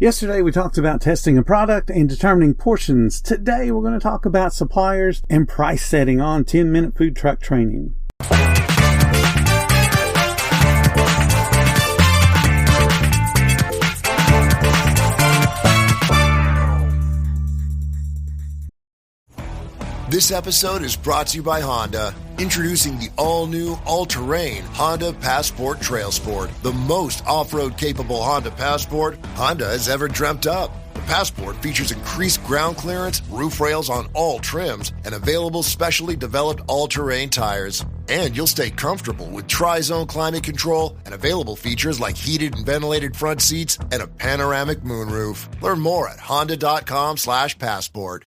Yesterday we talked about testing a product and determining portions. Today we're going to talk about suppliers and price setting on 10-minute food truck training. This episode is brought to you by Honda. Introducing the all-new, all-terrain Honda Passport Trail Sport, the most off-road capable Honda Passport Honda has ever dreamt up. The Passport features increased ground clearance, roof rails on all trims, and available specially developed all-terrain tires. And you'll stay comfortable with tri-zone climate control and available features like heated and ventilated front seats and a panoramic moonroof. Learn more at honda.com/passport.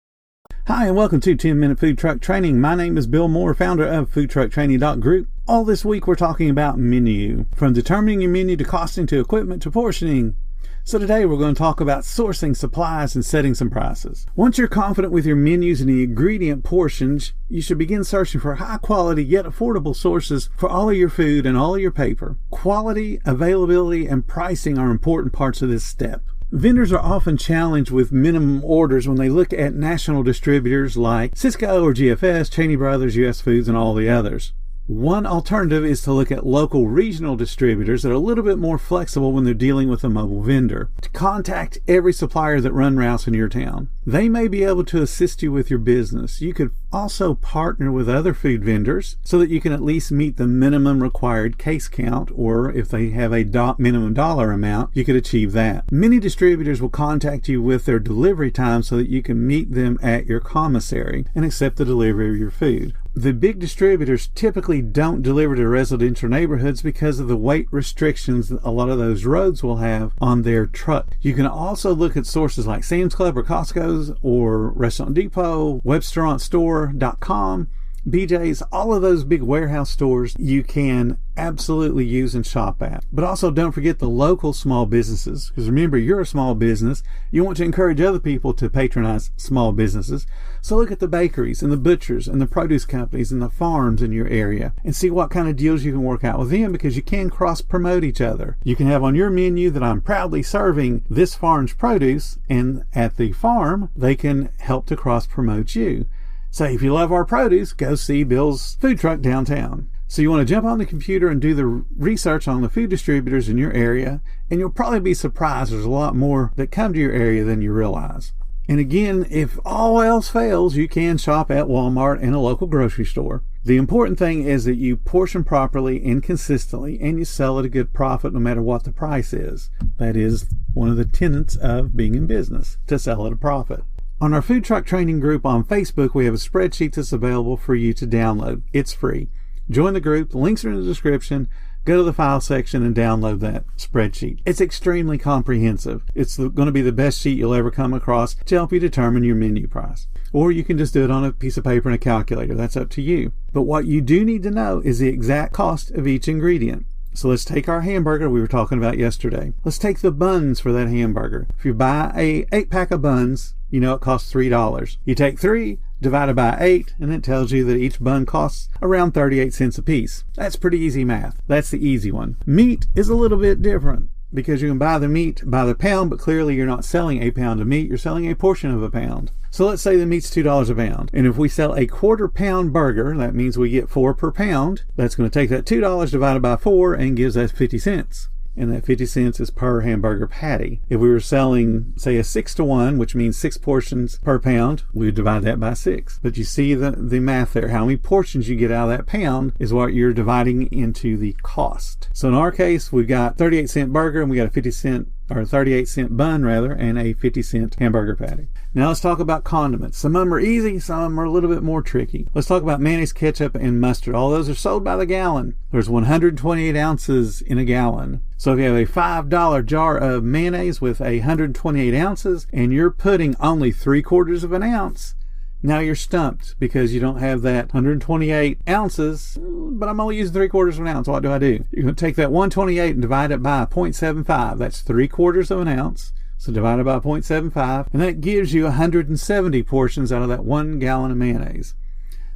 Hi, and welcome to 10-Minute Food Truck Training. My name is Bill Moore, founder of foodtrucktraining.group. All this week we're talking about menu, from determining your menu to costing to equipment to portioning. So today we're going to talk about sourcing supplies and setting some prices. Once you're confident with your menus and the ingredient portions, you should begin searching for high quality yet affordable sources for all of your food and all of your paper. Quality, availability, and pricing are important parts of this step. Vendors are often challenged with minimum orders when they look at national distributors like Sysco or GFS, Cheney Brothers, US Foods, and all the others. One alternative is to look at local regional distributors that are a little bit more flexible when they're dealing with a mobile vendor. To contact every supplier that run routes in your town. They may be able to assist you with your business. You could also partner with other food vendors so that you can at least meet the minimum required case count, or if they have a minimum dollar amount, you could achieve that. Many distributors will contact you with their delivery time so that you can meet them at your commissary and accept the delivery of your food. The big distributors typically don't deliver to residential neighborhoods because of the weight restrictions that a lot of those roads will have on their truck. You can also look at sources like Sam's Club or Costco's or Restaurant Depot, Webstaurantstore.com, BJ's, all of those big warehouse stores you can absolutely use and shop at. But also don't forget the local small businesses, because remember, you're a small business. You want to encourage other people to patronize small businesses. So look at the bakeries and the butchers and the produce companies and the farms in your area and see what kind of deals you can work out with them, because you can cross-promote each other. You can have on your menu that I'm proudly serving this farm's produce, and at the farm, they can help to cross-promote you. Say, if you love our produce, go see Bill's food truck downtown. So you want to jump on the computer and do the research on the food distributors in your area, and you'll probably be surprised there's a lot more that come to your area than you realize. And again, if all else fails, you can shop at Walmart and a local grocery store. The important thing is that you portion properly and consistently, and you sell at a good profit no matter what the price is. That is one of the tenets of being in business, to sell at a profit. On our food truck training group on Facebook, we have a spreadsheet that's available for you to download. It's free. Join the group. The links are in the description. Go to the file section and download that spreadsheet. It's extremely comprehensive. It's going to be the best sheet you'll ever come across to help you determine your menu price. Or you can just do it on a piece of paper and a calculator. That's up to you. But what you do need to know is the exact cost of each ingredient. So let's take our hamburger we were talking about yesterday. Let's take the buns for that hamburger. If you buy a 8-pack of buns, you know it costs $3. You take 3, divide it by 8, and it tells you that each bun costs around 38 cents a piece. That's pretty easy math. That's the easy one. Meat is a little bit different, because you can buy the meat by the pound, but clearly you're not selling a pound of meat, you're selling a portion of a pound. So let's say the meat's $2 a pound. And if we sell a 1/4 pound burger, that means we get 4 per pound. That's going to take that $2 divided by 4 and gives us 50 cents. And that 50 cents is per hamburger patty. If we were selling, say, a 6-to-1, which means 6 portions per pound, we would divide that by 6. But you see the math there. How many portions you get out of that pound is what you're dividing into the cost. So in our case, we've got 38-cent burger, and we got a 38-cent bun rather, and a 50-cent hamburger patty. Now let's talk about condiments. Some of them are easy, some of them are a little bit more tricky. Let's talk about mayonnaise, ketchup, and mustard. All those are sold by the gallon. There's 128 ounces in a gallon. So if you have a $5 jar of mayonnaise with 128 ounces, and you're putting only 3/4 of an ounce, now you're stumped because you don't have that 128 ounces, but I'm only using 3/4 of an ounce. What do? You're going to take that 128 and divide it by 0.75. That's 3/4 of an ounce. So divide it by 0.75, and that gives you 170 portions out of that 1 gallon of mayonnaise.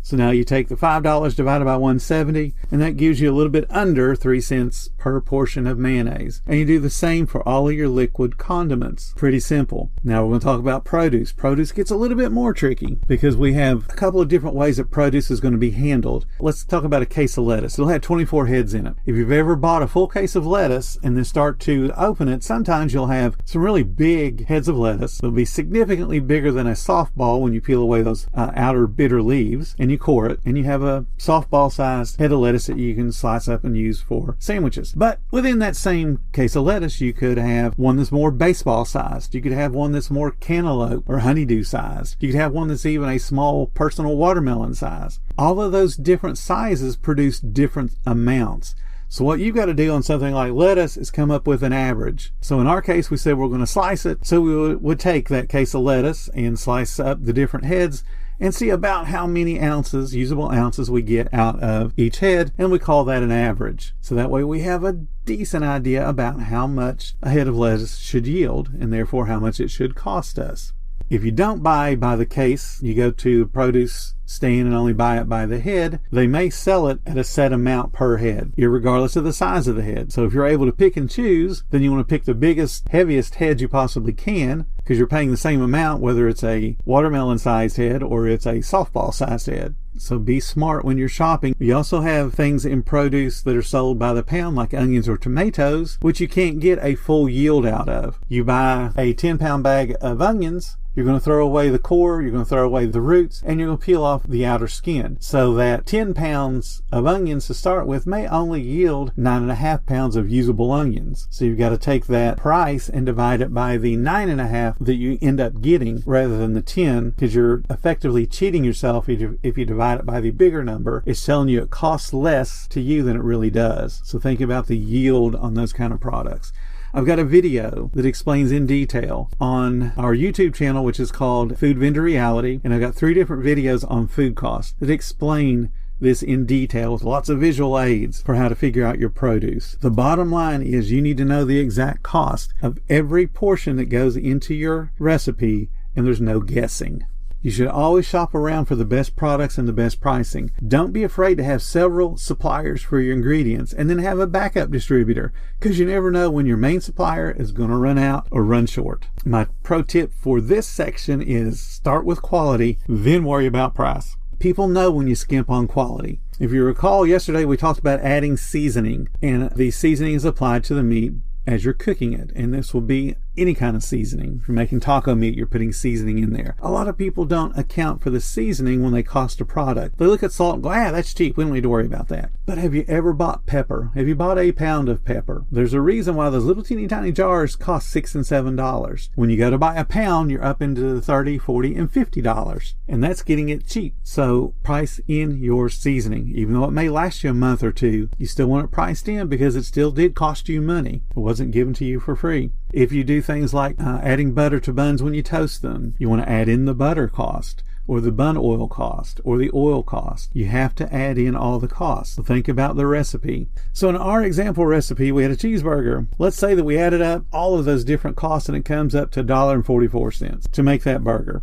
So now you take the $5 divided by 170, and that gives you a little bit under 3 cents per portion of mayonnaise. And you do the same for all of your liquid condiments. Pretty simple. Now we're going to talk about produce. Produce gets a little bit more tricky because we have a couple of different ways that produce is going to be handled. Let's talk about a case of lettuce. It'll have 24 heads in it. If you've ever bought a full case of lettuce and then start to open it, sometimes you'll have some really big heads of lettuce. They'll be significantly bigger than a softball when you peel away those outer bitter leaves and you core it, and you have a softball sized head of lettuce that you can slice up and use for sandwiches. But within that same case of lettuce, you could have one that's more baseball sized. You could have one that's more cantaloupe or honeydew sized. You could have one that's even a small personal watermelon size. All of those different sizes produce different amounts. So what you've got to do on something like lettuce is come up with an average. So in our case, we said we're going to slice it. So we would take that case of lettuce and slice up the different heads and see about how many ounces, usable ounces, we get out of each head, and we call that an average. So that way we have a decent idea about how much a head of lettuce should yield, and therefore how much it should cost us. If you don't buy by the case, you go to the produce stand and only buy it by the head, they may sell it at a set amount per head, regardless of the size of the head. So if you're able to pick and choose, then you want to pick the biggest, heaviest head you possibly can, because you're paying the same amount whether it's a watermelon sized head or it's a softball sized head. So be smart when you're shopping. You also have things in produce that are sold by the pound, like onions or tomatoes, which you can't get a full yield out of. You buy a 10-pound bag of onions, you're going to throw away the core, you're going to throw away the roots, and you're going to peel off the outer skin. So that 10 pounds of onions to start with may only yield 9.5 pounds of usable onions. So you've got to take that price and divide it by the 9.5 that you end up getting rather than the 10, because you're effectively cheating yourself if you divide it by the bigger number. It's telling you it costs less to you than it really does. So think about the yield on those kind of products. I've got a video that explains in detail on our YouTube channel, which is called Food Vendor Reality, and I've got 3 different videos on food costs that explain this in detail with lots of visual aids for how to figure out your produce. The bottom line is you need to know the exact cost of every portion that goes into your recipe, and there's no guessing. You should always shop around for the best products and the best pricing. Don't be afraid to have several suppliers for your ingredients and then have a backup distributor, because you never know when your main supplier is going to run out or run short. My pro tip for this section is start with quality, then worry about price. People know when you skimp on quality. If you recall, yesterday we talked about adding seasoning, and the seasoning is applied to the meat as you're cooking it, and this will be any kind of seasoning. If you're making taco meat, you're putting seasoning in there. A lot of people don't account for the seasoning when they cost a product. They look at salt and go, that's cheap, we don't need to worry about that. But have you ever bought pepper? Have you bought a pound of pepper? There's a reason why those little teeny tiny jars cost $6 and $7. When you go to buy a pound, you're up into the $30, $40, and $50, and that's getting it cheap. So price in your seasoning. Even though it may last you a month or two, you still want it priced in because it still did cost you money. It wasn't given to you for free. If you do things like adding butter to buns when you toast them, you want to add in the butter cost, or the bun oil cost, or the oil cost. You have to add in all the costs. So think about the recipe. So in our example recipe, we had a cheeseburger. Let's say that we added up all of those different costs and it comes up to $1.44 to make that burger.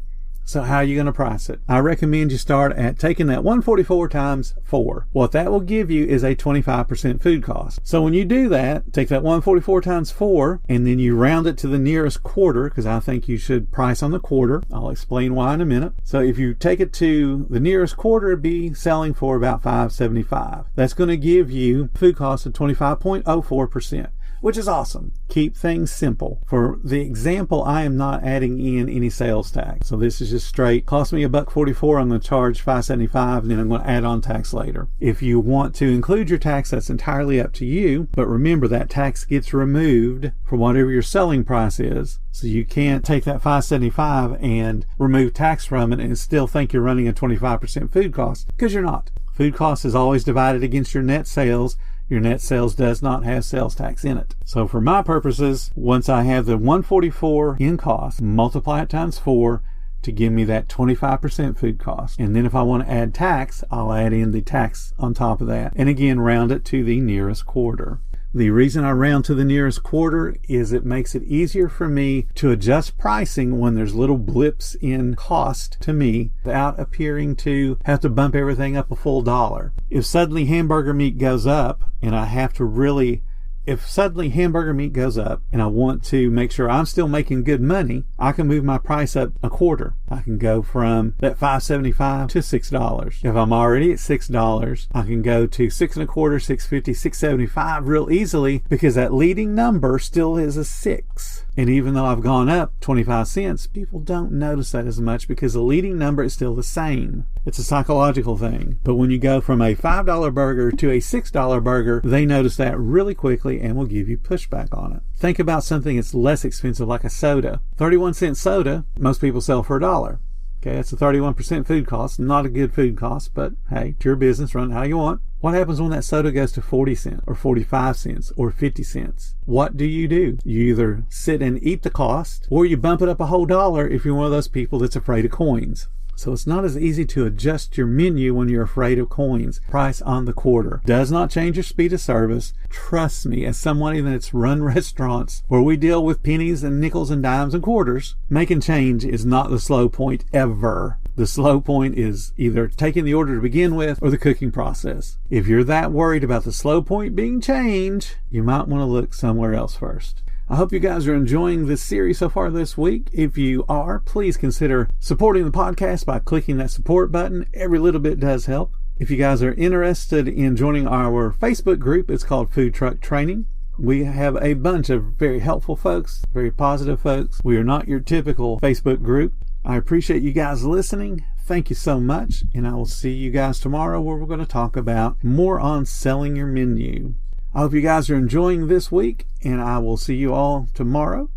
So how are you going to price it? I recommend you start at taking that 144 times 4. What that will give you is a 25% food cost. So when you do that, take that 144 times 4, and then you round it to the nearest quarter, because I think you should price on the quarter. I'll explain why in a minute. So if you take it to the nearest quarter, it'd be selling for about $5.75. That's going to give you food cost of 25.04%. which is awesome. Keep things simple. For the example, I am not adding in any sales tax. So this is just straight. Cost me $1.44. I'm going to charge $5.75, and then I'm going to add on tax later. If you want to include your tax, that's entirely up to you. But remember, that tax gets removed from whatever your selling price is. So you can't take that $5.75 and remove tax from it and still think you're running a 25% food cost, because you're not. Food cost is always divided against your net sales. Your net sales does not have sales tax in it. So for my purposes, once I have the $144 in cost, multiply it times 4 to give me that 25% food cost. And then if I want to add tax, I'll add in the tax on top of that. And again, round it to the nearest quarter. The reason I round to the nearest quarter is it makes it easier for me to adjust pricing when there's little blips in cost to me without appearing to have to bump everything up a full $1. If suddenly hamburger meat goes up and I have to really If suddenly hamburger meat goes up and I want to make sure I'm still making good money, I can move my price up a quarter. I can go from that $5.75 to $6. If I'm already at $6, I can go to $6.25, $6.50, $6.75 real easily because that leading number still is a 6. And even though I've gone up 25 cents, people don't notice that as much because the leading number is still the same. It's a psychological thing. But when you go from a $5 burger to a $6 burger, they notice that really quickly and will give you pushback on it. Think about something that's less expensive like a soda. 31-cent soda, most people sell for $1. Okay, that's a 31% food cost. Not a good food cost, but hey, it's your business, run it how you want. What happens when that soda goes to 40 cents or 45 cents or 50 cents? What do? You either sit and eat the cost or you bump it up a whole $1 if you're one of those people that's afraid of coins. So it's not as easy to adjust your menu when you're afraid of coins. Price on the quarter does not change your speed of service. Trust me, as someone that's run restaurants where we deal with pennies and nickels and dimes and quarters, making change is not the slow point ever. The slow point is either taking the order to begin with or the cooking process. If you're that worried about the slow point being change, you might want to look somewhere else first. I hope you guys are enjoying this series so far this week. If you are, please consider supporting the podcast by clicking that support button. Every little bit does help. If you guys are interested in joining our Facebook group, it's called Food Truck Training. We have a bunch of very helpful folks, very positive folks. We are not your typical Facebook group. I appreciate you guys listening. Thank you so much. And I will see you guys tomorrow where we're going to talk about more on selling your menu. I hope you guys are enjoying this week, and I will see you all tomorrow.